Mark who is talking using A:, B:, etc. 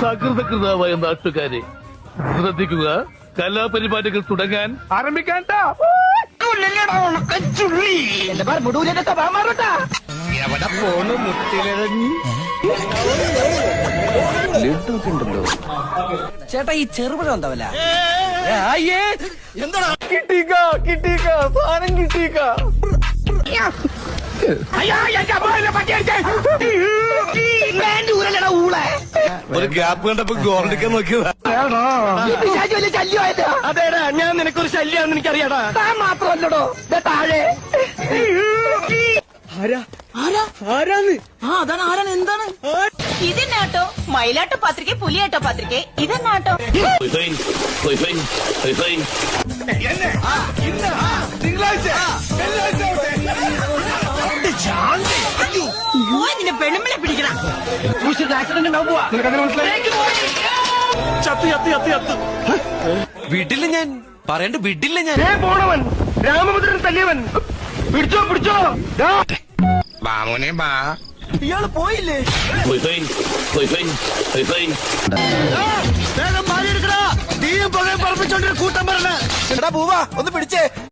A: സകൃതകൃതാവായ നാട്ടുകാരെ ശ്രദ്ധിക്കുക, കലാപരിപാടികൾ തുടങ്ങാൻ ആരംഭിക്കാൻ.
B: എവിടെ പോണു മുട്ടിലിറങ്ങി ഉണ്ടല്ലോ
C: ചേട്ടാ. ഈ ചെറുപഴം എന്താവല്ല
B: എന്താ
A: കിട്ടീക്ക സാധനം കിട്ടീക്ക.
B: ഒരു ഗ്യാപ്പ് കണ്ടപ്പോ ഗോൾഡിക്കാൻ നോക്കിയതാ.
A: അതേടാ, ഞാൻ നിനക്കൊരു ശല്യാണെന്ന് എനിക്കറിയാടാ.
C: മാത്രമല്ലടോ താഴെ
B: ആരാന്ന്?
C: അതാണ് ആരാണ് എന്താണ്
D: ഇതെന്നാട്ടോ മയിലാട്ടോ പത്രിക പുലിയാട്ടോ പത്രിക ഇതെന്നാട്ടോ നിന്റെ പെണ്ണുമ്പിളെ പിടിക്കണം.
C: ആക്സിഡന്റ് ഉണ്ടാവും.
B: വിടില്ല ഞാൻ പറയണ്ട, വിടില്ല ഞാൻ.
A: പോണവൻ രാമഭദ്രൻ തല്ലിയവൻ. പിടിച്ചോ പിടിച്ചോ.
B: ബാമോനെ ബാ.
C: ഇയാള് പോയില്ലേ?
B: വേഗം മാറിയെടുക്കടാ. നീയും പുകയും പറപ്പിച്ചോണ്ടൊരു കൂട്ടം പറഞ്ഞ.
C: എടാ പൂവാ ഒന്ന് പിടിച്ചേ.